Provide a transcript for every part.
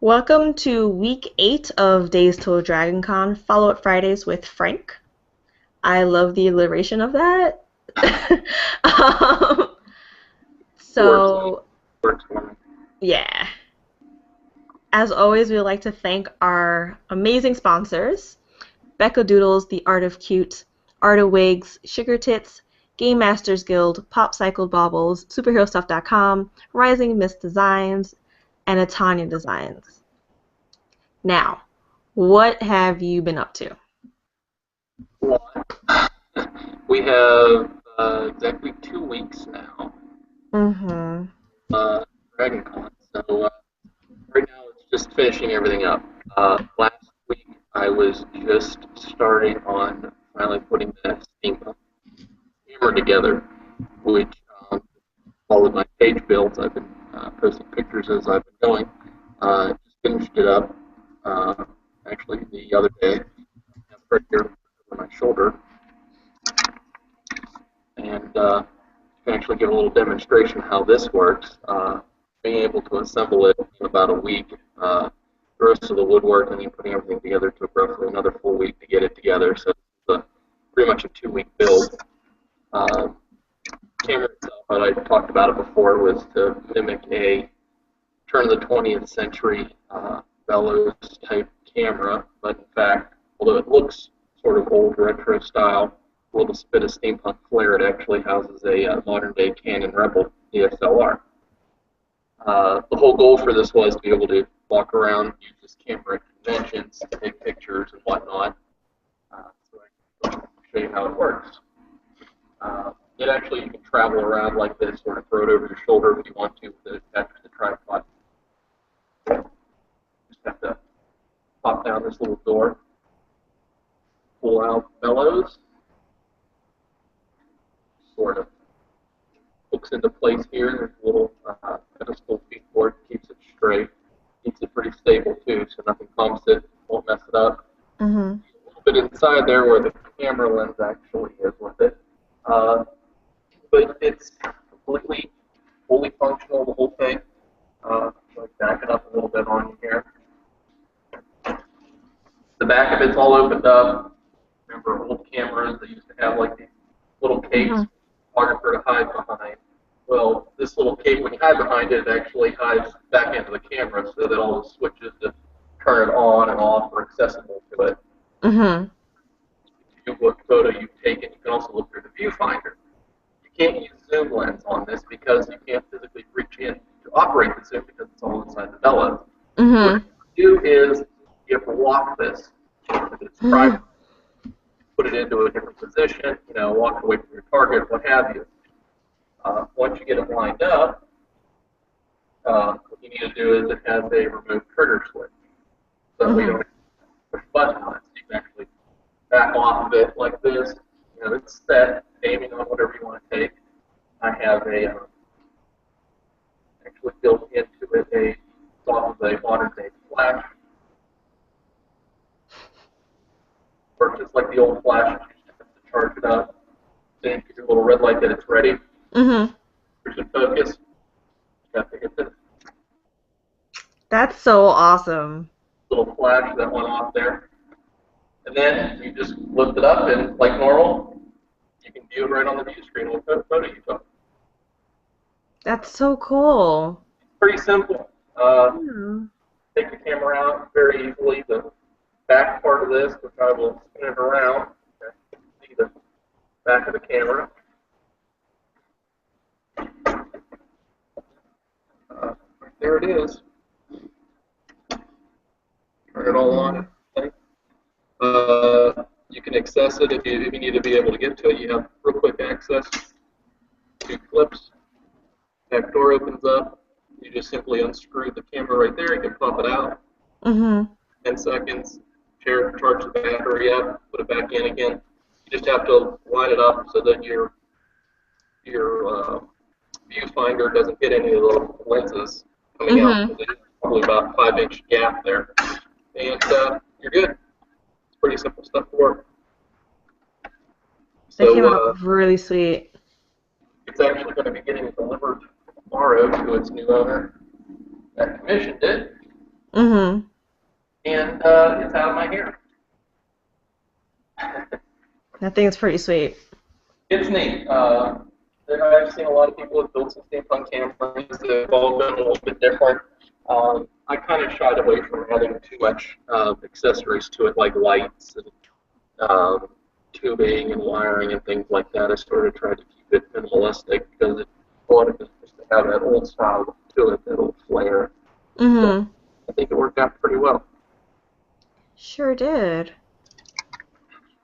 Welcome to week 8 of Days Till Dragon Con Follow-Up Fridays with Frank. I love the alliteration of that. um, Works, so, works for me. yeah. As always, we would like to thank our amazing sponsors, Becca Doodles, The Art of Cute, Art of Wigs, Sugar Tits, Game Masters Guild, Pop Cycled Baubles, SuperheroStuff.com, Rising Mist Designs, and Atanya Designs. Now, what have you been up to? We have exactly 2 weeks now, Mm-hmm. DragonCon. So right now it's just finishing everything up. Last week I was just starting on finally putting that steampunk camera together, which followed my page builds. I've been posting pictures as I've been going. Just finished it up uh, actually the other day. I have it right here over my shoulder. And can actually give a little demonstration how this works. Being able to assemble it in about a week, the rest of the woodwork, and then putting everything together took roughly another full week to get it together. So it's pretty much a 2 week build. Uh, Camera itself, what I talked about it before, was to mimic a turn of the 20th century bellows type camera, but in fact, although it looks sort of old retro style, a little bit of steampunk flair, it actually houses a modern day Canon Rebel DSLR. The whole goal for this was to be able to walk around, use this camera at conventions, take pictures and whatnot. So I can show you how it works. It actually, you can travel around like this, sort of throw it over your shoulder if you want to, with it attached to the tripod. Just have to pop down this little door, pull out bellows, sort of hooks into place here. There's a little pedestal feed board, keeps it straight, keeps it pretty stable too, so nothing bumps it, won't mess it up. Mm-hmm. A little bit inside there where the camera lens actually is with it. Uh, but it's completely, fully functional, the whole thing. Like back it up a little bit on here. The back of it's all opened up. Remember old cameras, they used to have like these little capes Mm-hmm. for the photographer to hide behind. Well, this little cape, when you hide behind it, it actually hides back into the camera so that all the switches to turn it on and off are accessible to it. Mm-hmm. You what photo you've taken, you can also look through the viewfinder. You can't use zoom lens on this because you can't physically reach in to operate the zoom because it's all inside the bellows. So what Mm-hmm. you do is you have to lock this. If it's private, put it into a different position, walk away from your target, what have you. Once you get it lined up, what you need to do is it has a remote trigger switch. So we Mm-hmm. don't push a button on it. So you can actually back off of it like this. It's set, aiming on whatever you want to take. I have actually built into it off of a modern day flash. Works just like the old flash, you just have to charge it up. Then you get your little red light that it's ready. Mm-hmm. There's a focus. You have to hit this That's so awesome. little flash that went off there. And then you just lift it up, and like normal, you can view it right on the view screen with the photo you took. That's so cool. Pretty simple. Yeah. Take the camera out very easily. The back part of this, which I will spin it around, you can see the back of the camera. There it is. Turn it all Mm-hmm. on. You can access it if you need to be able to get to it. You have real quick access. Two clips. Back door opens up. You just simply unscrew the camera right there. You can pop it out. Mm-hmm. 10 seconds. Charge the battery up. Put it back in again. You just have to line it up so that your viewfinder doesn't hit any of the lenses coming out. Mm-hmm. There's probably about a 5-inch gap there, and you're good. It's pretty simple stuff to work. That came So out really sweet. it's actually going to be getting delivered tomorrow to its new owner that commissioned it. Mhm. and it's out of my hair. That thing's pretty sweet. It's neat. I've seen a lot of people with built some steampunk cameras that have all been a little bit different. I kind of shied away from adding too much accessories to it, like lights and tubing and wiring and things like that. I sort of tried to keep it minimalistic because I wanted it just to have that old style look to it, that old flair. So Mhm. I think it worked out pretty well. Sure did.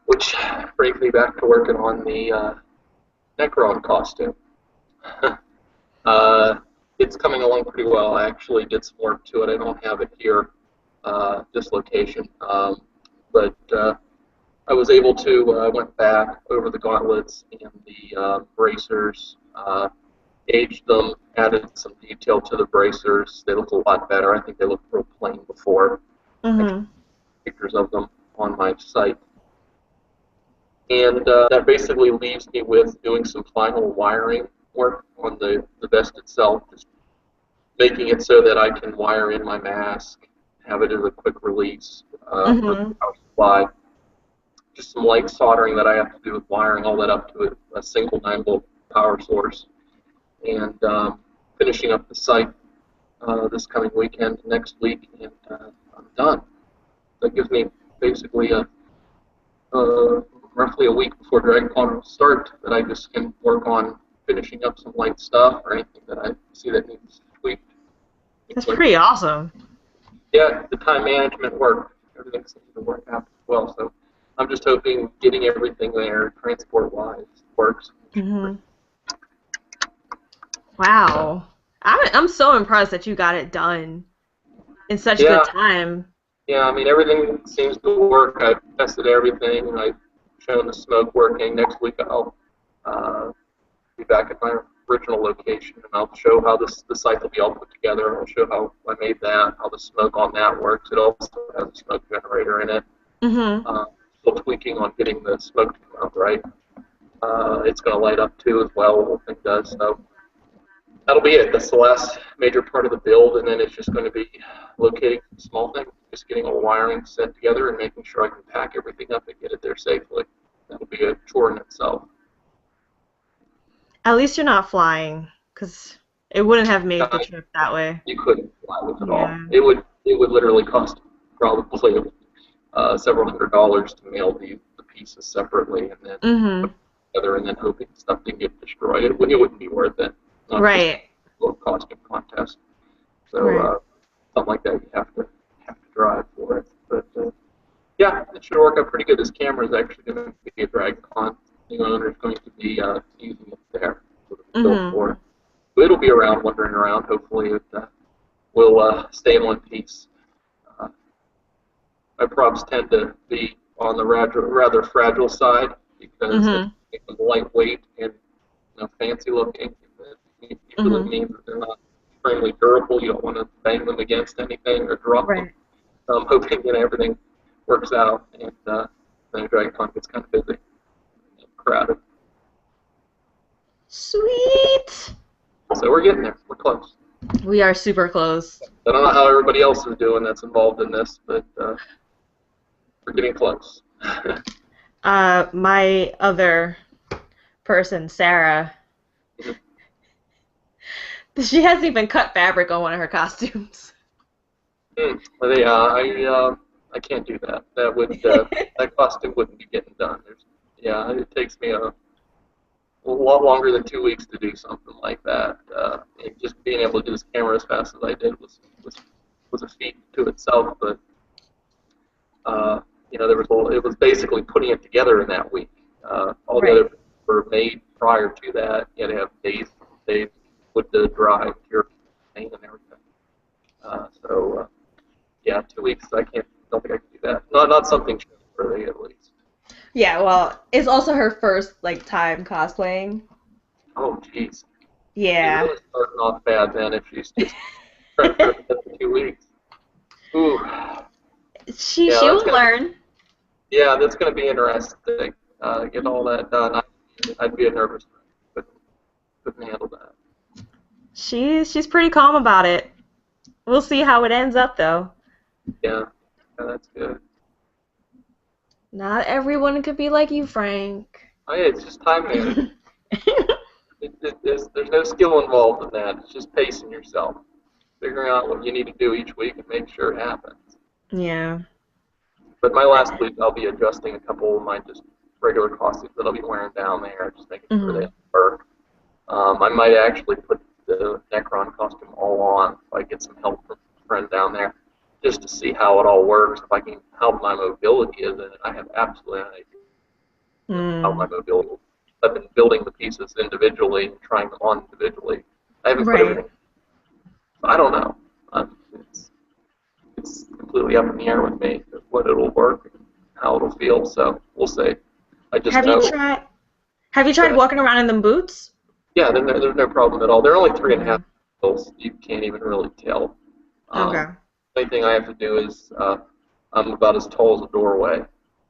Which brings me back to working on the Necron costume. uh, it's coming along pretty well. I actually did some work to it. I don't have it here, this location, but I was able to went back over the gauntlets and the bracers, aged them, added some detail to the bracers. They look a lot better. I think they looked real plain before. I can Mhm. pictures of them on my site. And that basically leaves me with doing some final wiring work on the vest itself, just making it so that I can wire in my mask, have it as a quick release for the Mhm. power supply. Just some light soldering that I have to do with wiring all that up to a single 9-volt power source. And finishing up the site this coming weekend, next week, and I'm done. That gives me basically uh, roughly a week before DragonCon will start that I just can work on finishing up some light stuff or anything that I see that needs tweaked. That's Things like pretty that. awesome. Yeah, the time management worked. Everything seems to work out well. So I'm just hoping getting everything there, transport-wise, works. Mhm. Wow. I'm so impressed that you got it done in such good Yeah, time. yeah. I mean, everything seems to work. I've tested everything. I've shown the smoke working. Next week I'll uh, be back at my original location, and I'll show how the site will be all put together. I'll show how I made that, how the smoke on that works. It also has a smoke generator in it. Mhm. Uh, Still tweaking on getting the smoke to come out right. It's going to light up too as well. The whole thing does. So that'll be it. That's the last major part of the build, and then it's just going to be locating small things, just getting all the wiring set together and making sure I can pack everything up and get it there safely. That'll be a chore in itself. At least you're not flying, because it wouldn't have made the Uh, trip that way. you couldn't fly with it all. Yeah. It would literally cost probably several $100s to mail the pieces separately and then put Mhm. it together and then hoping stuff didn't get destroyed. It wouldn't be worth it. Not just Right. a low costume contest. So Right. something like that you have to drive for it. But yeah, it should work out pretty good. This camera is actually going to be a DragCon. The owner is going to be using it there. What it was built Mhm. for. So it'll be around, wandering around. Hopefully it will stay in one piece. Uh, my props tend to be on the rather fragile side because if Mhm. they make them lightweight and fancy looking, it usually Mhm. means that they're not extremely durable. You don't want to bang them against anything or drop them. Right. So I'm hoping that everything works out and then DragonCon gets kind of busy and crowded. Sweet. So we're getting there. We're close. We are super close. I don't know how everybody else is doing that's involved in this, but we're getting close. My other person, Sarah, she hasn't even cut fabric on one of her costumes. But yeah, I can't do that. That costume wouldn't be getting done. Yeah, it takes me a lot longer than 2 weeks to do something like that. And just being able to do this camera as fast as I did was a feat to itself. But uh, it was basically putting it together in that week. All the Right. other were made prior to that. You had to have days with the dry, cure, paint, and everything. So yeah, 2 weeks. Don't think I can do that. Not something worthy at least. Yeah, well, it's also her first like time cosplaying. Oh, jeez. She's Yeah. really starting off bad then if she's just prepped for 2 weeks. Ooh, yeah, She will learn. that's gonna be interesting. Get all that done. I'd be a nervous wreck. Couldn't handle that. She's pretty calm about it. We'll see how it ends up though. Yeah, yeah, that's good. Not everyone could be like you, Frank. Oh, yeah, it's just time management. There's no skill involved in that. It's just pacing yourself, figuring out what you need to do each week and make sure it happens. Yeah. But my last week, I'll be adjusting a couple of my just regular costumes that I'll be wearing down there, just making sure they Hmm. work. I might actually put the Necron costume all on if I get some help from a friend down there, just to see how it all works. If I can, how my mobility is in it. I have absolutely no idea how my Mm. mobility is. I've been building the pieces individually and trying them on individually. I haven't put Right. everything. I don't know. It's it's completely up in the air with me what it'll work and how it'll feel. So we'll see. I just Have you know tried have you tried that walking around in them boots? yeah, there's no problem at all. They're only 3.5 Hmm. miles. You can't even really tell. Okay. Only thing I have to do is I'm about as tall as a doorway.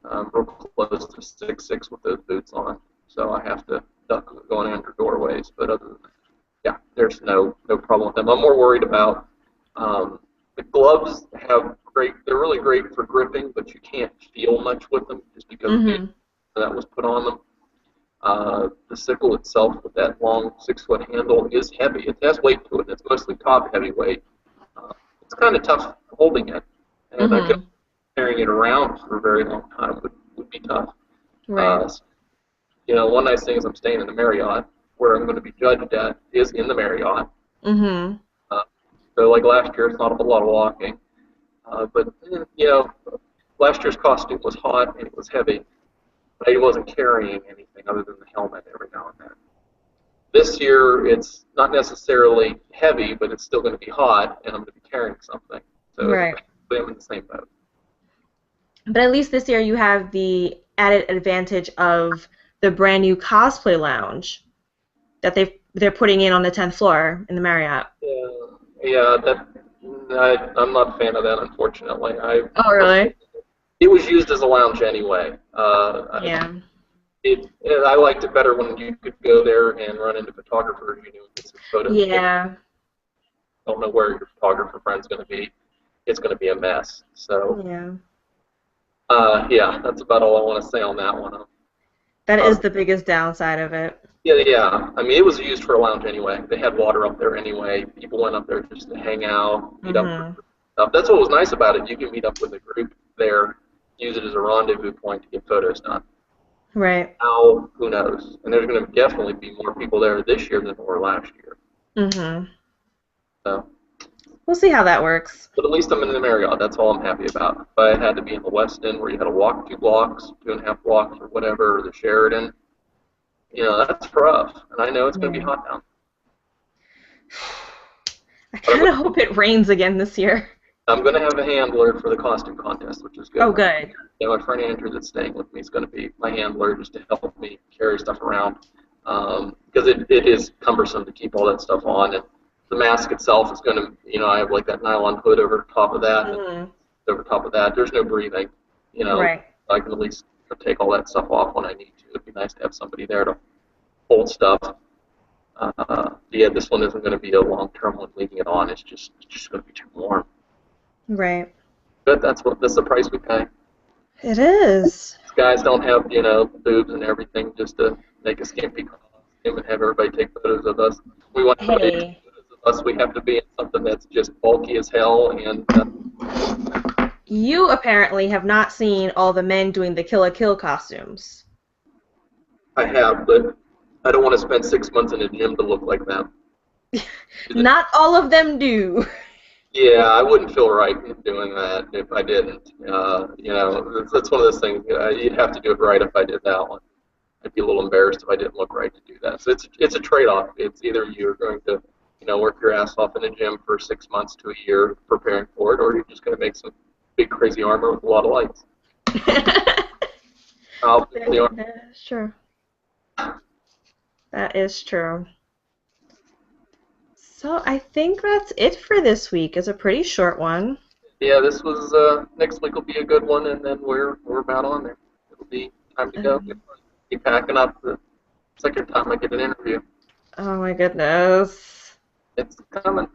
Real close to 6'6" with those boots on, so I have to duck going under doorways. But other than that, yeah, there's no problem with them. I'm more worried about um, the gloves. Have great. They're really great for gripping, but you can't feel much with them just because of the Hmm. that was put on them. The sickle itself, with that long 6 foot handle, is heavy. It has weight to it. It's mostly top heavy weight. It's kind of tough holding it, and I could Hmm. carrying it around for a very long time would be tough. Right. So, one nice thing is I'm staying in the Marriott, where I'm going to be judged at is in the Marriott. Hmm. Uh, so like last year, it's not a whole lot of walking, but last year's costume was hot and it was heavy. But I wasn't carrying anything other than the helmet every now and then. This year, it's not necessarily heavy, but it's still going to be hot, and I'm going to be carrying something. So Right. I'm in the same boat. But at least this year you have the added advantage of the brand new cosplay lounge that they're putting in on the 10th floor in the Marriott. Yeah, yeah. I'm not a fan of that, unfortunately. I Oh, prefer, really? it was used as a lounge anyway. Yeah. I liked it better when you could go there and run into photographers you knew and get some photos taken. Yeah. Don't know where your photographer friend's going to be. It's going to be a mess. So, Yeah. yeah, that's about all I want to say on that one. That Uh, is the biggest downside of it. yeah, yeah. I mean, it was used for a lounge anyway. They had water up there anyway. People went up there just to hang out, meet up for Hmm. stuff. That's what was nice about it. You can meet up with a group there, use it as a rendezvous point to get photos done. Right. Now, who knows? And there's going to definitely be more people there this year than there were last year. Hmm. So, We'll see how that works. but at least I'm in the Marriott. That's all I'm happy about. If I had to be in the West End where you had to walk 2 blocks, 2.5 blocks, or whatever, or the Sheridan, that's rough. And I know it's going to be Yeah. hot down. I But kind of hope it rains again this year. I'm going to have a handler for the costume contest, which is good. Oh, good. My friend Andrew that's staying with me is going to be my handler just to help me carry stuff around because it is cumbersome to keep all that stuff on. And the mask itself is going to, I have like that nylon hood over top of that, and Hmm. over top of that, there's no breathing. You know, Right. I can at least take all that stuff off when I need to. It'd be nice to have somebody there to hold stuff. Yeah, this one isn't going to be a long-term one leaving it on. It's just going to be too warm. Right. But that's the price we pay. It is. These guys don't have boobs and everything just to make a skimpy costume and have everybody take photos of us. We want everybody to take Hey, photos of us. We have to be in something that's just bulky as hell. And you apparently have not seen all the men doing the Kill a Kill costumes. I have, but I don't want to spend 6 months in a gym to look like them. Not all of them do. Yeah, I wouldn't feel right doing that if I didn't. That's one of those things. You'd have to do it right if I did that one. I'd be a little embarrassed if I didn't look right to do that. So it's a trade-off. It's either you're going to, work your ass off in the gym for 6 months to a year preparing for it, or you're just going to make some big crazy armor with a lot of lights. I'll pick the armor. That is true. That is true. So I think that's it for this week. It's a pretty short one. Yeah, this was next week will be a good one, and then we're about on there. It'll be time to go. Um, Be packing up the second time I get an interview. oh my goodness. It's coming.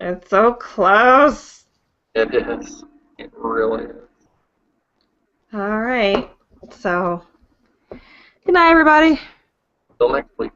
It's so close. It is. It really is. All right. So, good night, everybody. Till next week.